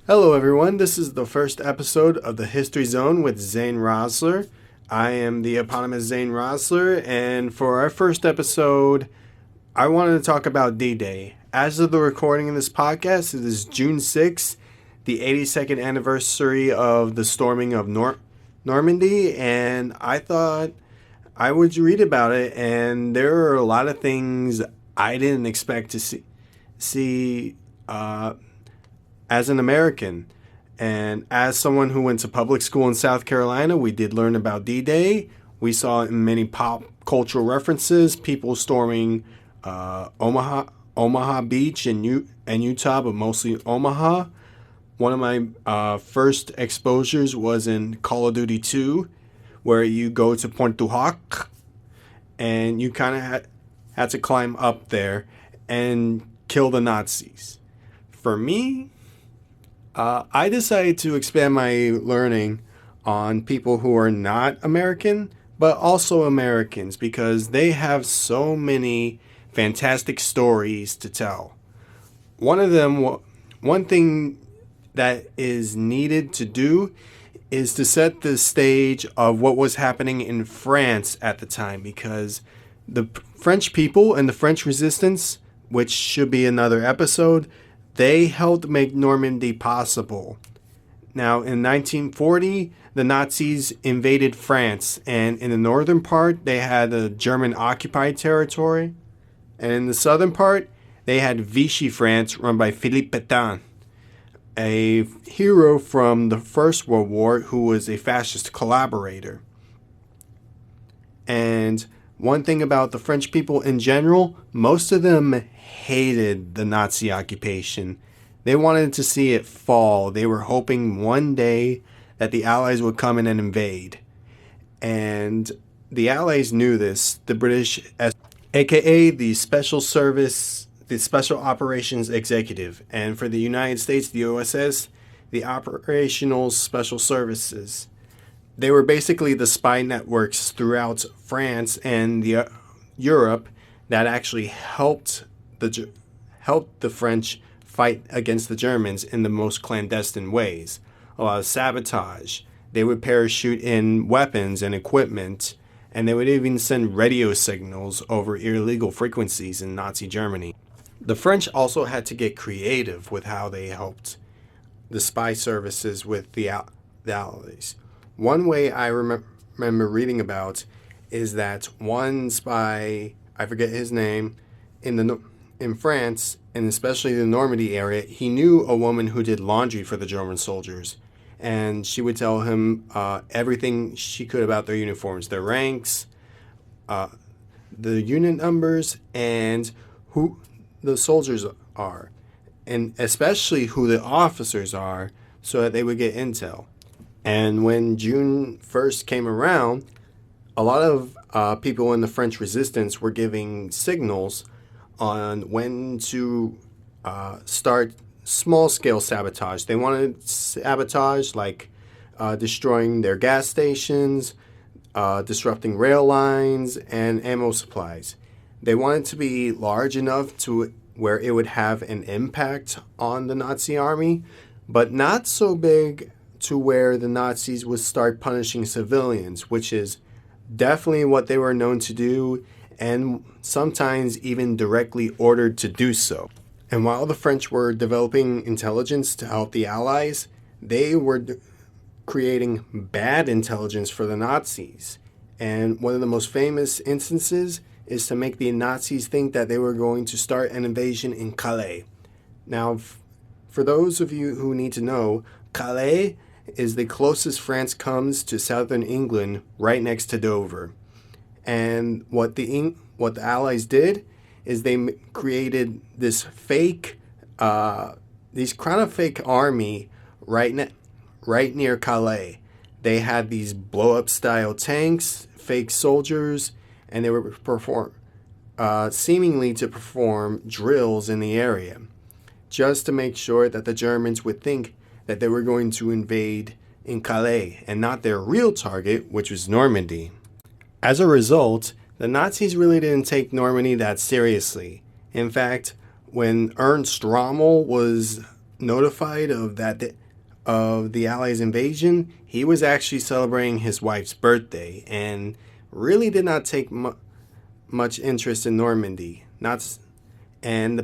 Hello everyone, this is the first episode of the History Zone with Zane Rosler. I am the eponymous Zane Rosler, and for our first episode, I wanted to talk about D-Day. As of the recording of this podcast, it is June 6th, the 82nd anniversary of the storming of Normandy, and I thought I would read about it, and there are a lot of things I didn't expect to see as an American. And as someone who went to public school in South Carolina, we did learn about D-Day. We saw in many pop cultural references, people storming Omaha Beach in Utah, but mostly Omaha. One of my first exposures was in Call of Duty 2, where you go to Pointe du Hoc, and you kind of had to climb up there and kill the Nazis. For me, I decided to expand my learning on people who are not American, but also Americans, because they have so many fantastic stories to tell. One thing that is needed to do is to set the stage of what was happening in France at the time, because the French people and the French resistance, which should be another episode, they helped make Normandy possible. Now, in 1940, the Nazis invaded France, and in the northern part, they had the German-occupied territory, and in the southern part, they had Vichy France, run by Philippe Pétain, a hero from the First World War who was a fascist collaborator. And one thing about the French people in general, most of them hated the Nazi occupation. They wanted to see it fall. They were hoping one day that the Allies would come in and invade. And the Allies knew this. The British, aka the Special Service, the Special Operations Executive, and for the United States, the OSS, the Operational Special Services. They were basically the spy networks throughout France and Europe that actually helped the French fight against the Germans in the most clandestine ways. A lot of sabotage. They would parachute in weapons and equipment, and they would even send radio signals over illegal frequencies in Nazi Germany. The French also had to get creative with how they helped the spy services with the Allies. One way I remember reading about is that one spy, I forget his name, in France, and especially the Normandy area, he knew a woman who did laundry for the German soldiers. And she would tell him everything she could about their uniforms, their ranks, the unit numbers, and who the soldiers are. And especially who the officers are, so that they would get intel. And when June 1st came around, a lot of people in the French resistance were giving signals on when to start small-scale sabotage. They wanted sabotage like destroying their gas stations, disrupting rail lines, and ammo supplies. They wanted to be large enough to where it would have an impact on the Nazi army, but not so big to where the Nazis would start punishing civilians, which is definitely what they were known to do, and sometimes even directly ordered to do so. And while the French were developing intelligence to help the Allies, they were creating bad intelligence for the Nazis. And one of the most famous instances is to make the Nazis think that they were going to start an invasion in Calais. Now, for those of you who need to know, Calais is the closest France comes to southern England, right next to Dover. And what the Allies did is they created this fake army right near Calais. They had these blow-up style tanks, fake soldiers, and they were seemingly to perform drills in the area, just to make sure that the Germans would think that they were going to invade in Calais and not their real target, which was Normandy. As a result, the Nazis really didn't take Normandy that seriously. In fact, when Ernst Rommel was notified of the Allies' invasion, he was actually celebrating his wife's birthday and really did not take much interest in Normandy. And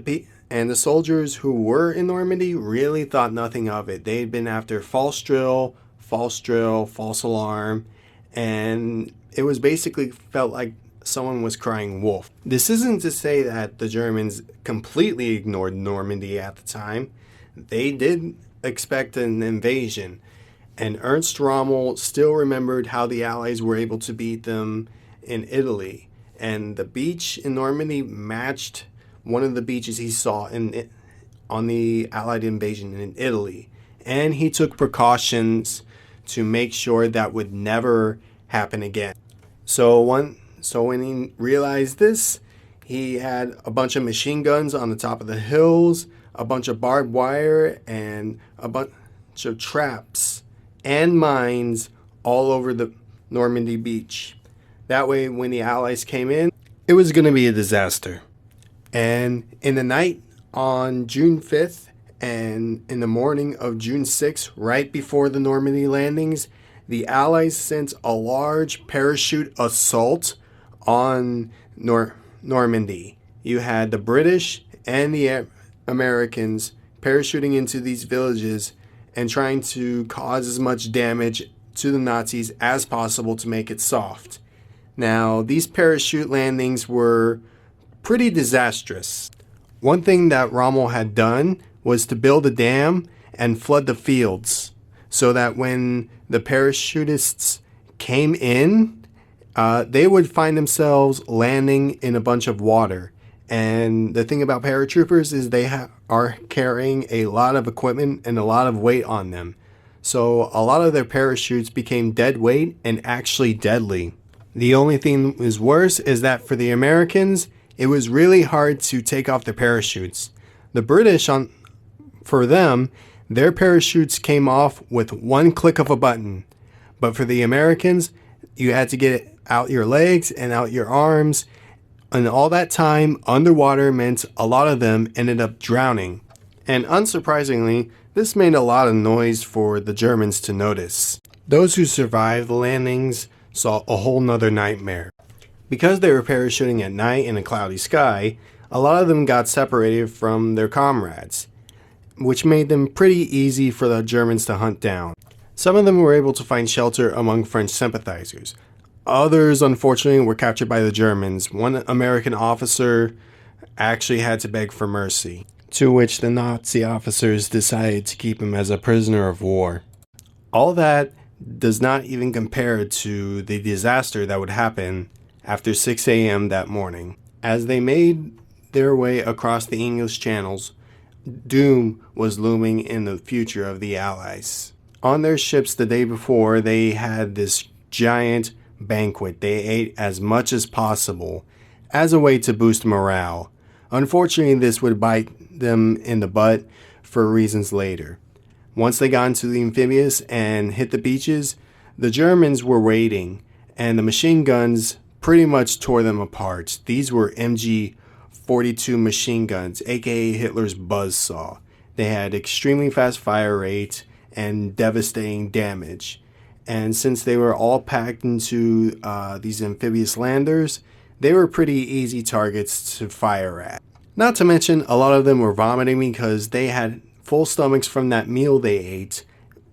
the soldiers who were in Normandy really thought nothing of it. They had been after false drill, false alarm, and it was basically felt like someone was crying wolf. This isn't to say that the Germans completely ignored Normandy at the time. They did expect an invasion, and Ernst Rommel still remembered how the Allies were able to beat them in Italy. And the beach in Normandy matched one of the beaches he saw on the Allied invasion in Italy. And he took precautions to make sure that would never happen again. So when he realized this, he had a bunch of machine guns on the top of the hills, a bunch of barbed wire, and a bunch of traps and mines all over the Normandy beach. That way, when the Allies came in, it was going to be a disaster. And in the night on June 5th and in the morning of June 6th, right before the Normandy landings, the Allies sent a large parachute assault on Normandy. You had the British and the Americans parachuting into these villages and trying to cause as much damage to the Nazis as possible to make it soft. Now, these parachute landings were pretty disastrous. One thing that Rommel had done was to build a dam and flood the fields so that when the parachutists came in, they would find themselves landing in a bunch of water. And the thing about paratroopers is they are carrying a lot of equipment and a lot of weight on them. So a lot of their parachutes became dead weight and actually deadly. The only thing that was worse is that for the Americans, it was really hard to take off their parachutes. The British, for them, their parachutes came off with one click of a button. But for the Americans, you had to get out your legs and out your arms. And all that time underwater meant a lot of them ended up drowning. And unsurprisingly, this made a lot of noise for the Germans to notice. Those who survived the landings saw a whole nother nightmare. Because they were parachuting at night in a cloudy sky, a lot of them got separated from their comrades, which made them pretty easy for the Germans to hunt down. Some of them were able to find shelter among French sympathizers. Others, unfortunately, were captured by the Germans. One American officer actually had to beg for mercy, to which the Nazi officers decided to keep him as a prisoner of war. All that does not even compare to the disaster that would happen after 6 a.m. that morning. As they made their way across the English channels, doom was looming in the future of the Allies. On their ships the day before, they had this giant banquet. They ate as much as possible as a way to boost morale. Unfortunately, this would bite them in the butt for reasons later. Once they got into the amphibious and hit the beaches, the Germans were waiting, and the machine guns pretty much tore them apart. These were MG-42 machine guns, aka Hitler's buzzsaw. They had extremely fast fire rate and devastating damage. And since they were all packed into these amphibious landers, they were pretty easy targets to fire at. Not to mention, a lot of them were vomiting because they had full stomachs from that meal they ate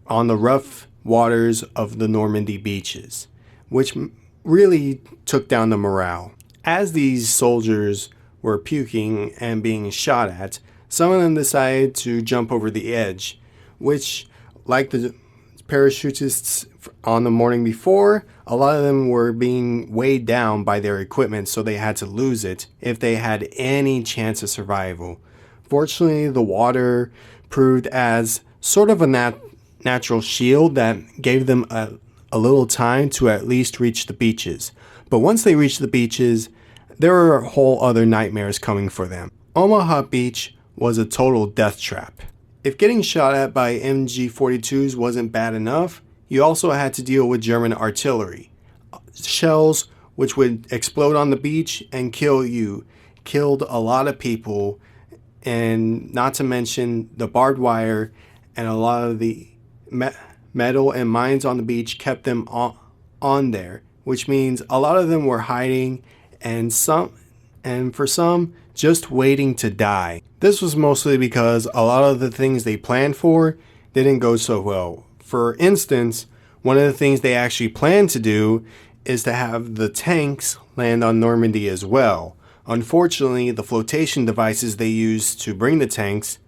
on the rough waters of the Normandy beaches, which really took down the morale. As these soldiers were puking and being shot at, some of them decided to jump over the edge, which, like the parachutists on the morning before, a lot of them were being weighed down by their equipment, so they had to lose it if they had any chance of survival. Fortunately, the water proved as sort of a natural shield that gave them a little time to at least reach the beaches. But once they reached the beaches, there were whole other nightmares coming for them. Omaha Beach was a total death trap. If getting shot at by MG-42s wasn't bad enough, you also had to deal with German artillery. Shells which would explode on the beach and kill you, killed a lot of people and not to mention the barbed wire and a lot of the metal and mines on the beach kept them on there, which means a lot of them were hiding and for some just waiting to die. This was mostly because a lot of the things they planned for didn't go so well. For instance, one of the things they actually planned to do is to have the tanks land on Normandy as well. Unfortunately, the flotation devices they used to bring the tanks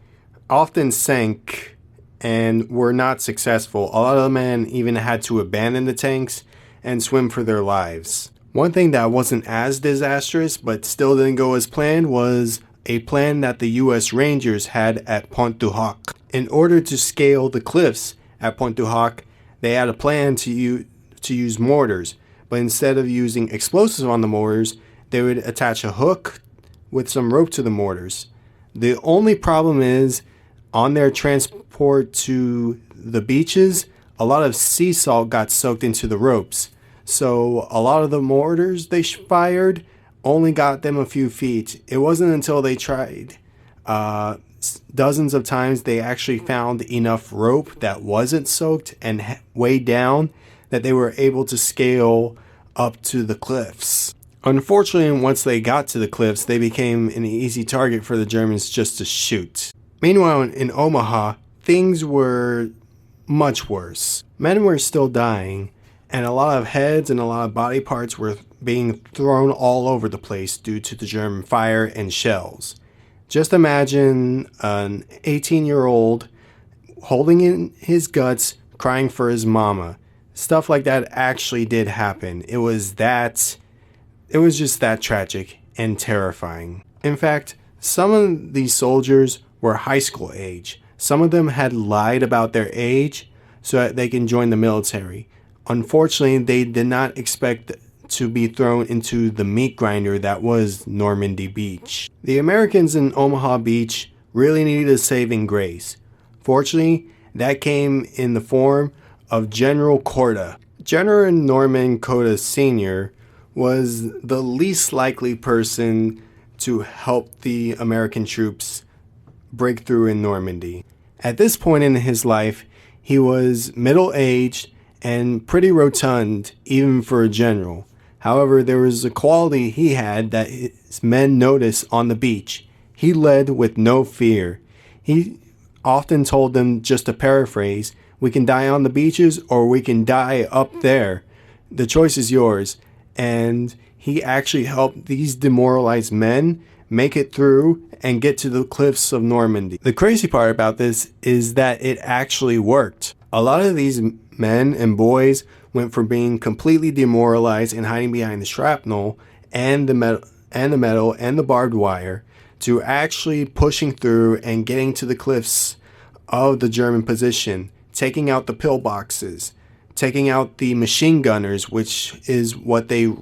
often sank and were not successful. A lot of the men even had to abandon the tanks and swim for their lives. One thing that wasn't as disastrous but still didn't go as planned was a plan that the US Rangers had at Pointe du Hoc. In order to scale the cliffs at Pointe du Hoc, they had a plan to use mortars, but instead of using explosives on the mortars, they would attach a hook with some rope to the mortars. The only problem is, on their transport to the beaches, a lot of sea salt got soaked into the ropes. So a lot of the mortars they fired only got them a few feet. It wasn't until they tried dozens of times they actually found enough rope that wasn't soaked and weighed down that they were able to scale up to the cliffs. Unfortunately, once they got to the cliffs, they became an easy target for the Germans just to shoot. Meanwhile, in OMAHA, things were much worse. Men were still dying, and a lot of heads and a lot of body parts were being thrown all over the place due to the German fire and shells. Just imagine an 18-year-old holding in his guts, crying for his mama. Stuff like that actually did happen. It was just that tragic and terrifying. In fact, some of these soldiers were high school age. Some of them had lied about their age so that they can join the military. Unfortunately, they did not expect to be thrown into the meat grinder that was Normandy Beach. The Americans in Omaha Beach really needed a saving grace. Fortunately, that came in the form of General Korda. General Norman Korda Sr. was the least likely person to help the American troops break through in Normandy. At this point in his life, he was middle-aged and pretty rotund, even for a general. However, there was a quality he had that his men noticed on the beach. He led with no fear. He often told them, just to paraphrase, "We can die on the beaches or we can die up there. The choice is yours." And he actually helped these demoralized men make it through and get to the cliffs of Normandy. The crazy part about this is that it actually worked. A lot of these men and boys went from being completely demoralized and hiding behind the shrapnel and the metal and the barbed wire to actually pushing through and getting to the cliffs of the German position, taking out the pillboxes, taking out the machine gunners, which is what the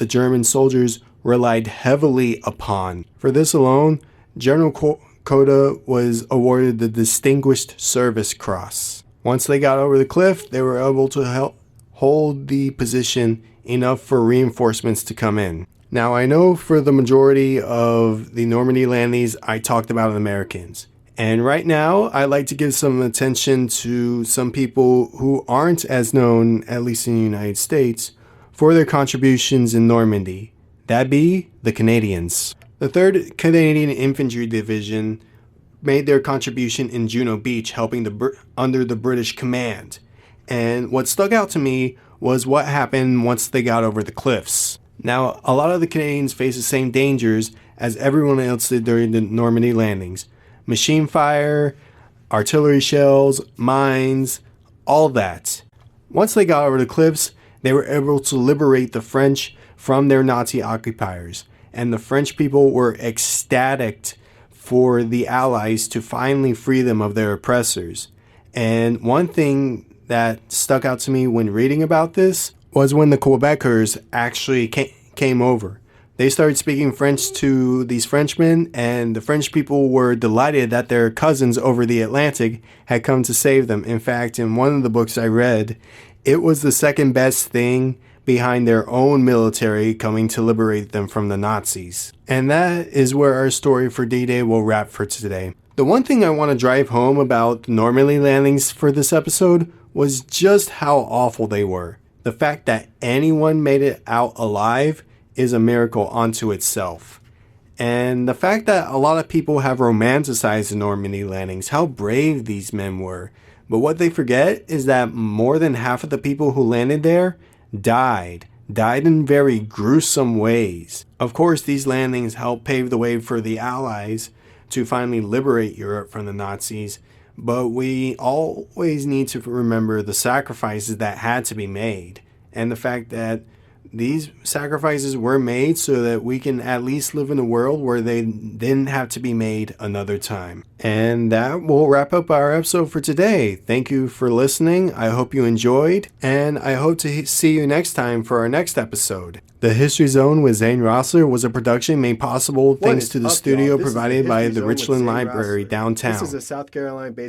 German soldiers relied heavily upon. For this alone, General Korda was awarded the Distinguished Service Cross. Once they got over the cliff, they were able to help hold the position enough for reinforcements to come in. Now, I know for the majority of the Normandy landings, I talked about Americans. And right now, I'd like to give some attention to some people who aren't as known, at least in the United States, for their contributions in Normandy. That be the Canadians. The 3rd Canadian Infantry Division made their contribution in Juno Beach, helping under the British command. And what stuck out to me was what happened once they got over the cliffs. Now, a lot of the Canadians faced the same dangers as everyone else did during the Normandy landings. Machine fire, artillery shells, mines, all that. Once they got over the cliffs, they were able to liberate the French from their Nazi occupiers. And the French people were ecstatic for the Allies to finally free them of their oppressors. And one thing that stuck out to me when reading about this was when the Quebecers actually came over. They started speaking French to these Frenchmen, and the French people were delighted that their cousins over the Atlantic had come to save them. In fact, in one of the books I read, it was the second best thing behind their own military coming to liberate them from the Nazis. And that is where our story for D-Day will wrap for today. The one thing I want to drive home about the Normandy landings for this episode was just how awful they were. The fact that anyone made it out alive is a miracle unto itself. And the fact that a lot of people have romanticized the Normandy landings, how brave these men were. But what they forget is that more than half of the people who landed there died in very gruesome ways. Of course, these landings helped pave the way for the Allies to finally liberate Europe from the Nazis, but we always need to remember the sacrifices that had to be made, and the fact that these sacrifices were made so that we can at least live in a world where they didn't have to be made another time. And that will wrap up our episode for today. Thank you for listening. I hope you enjoyed, and I hope to see you next time for our next episode. The History Zone with Zane Rossler was a production made possible thanks to the studio provided by the Richland Library downtown. This is a South Carolina-based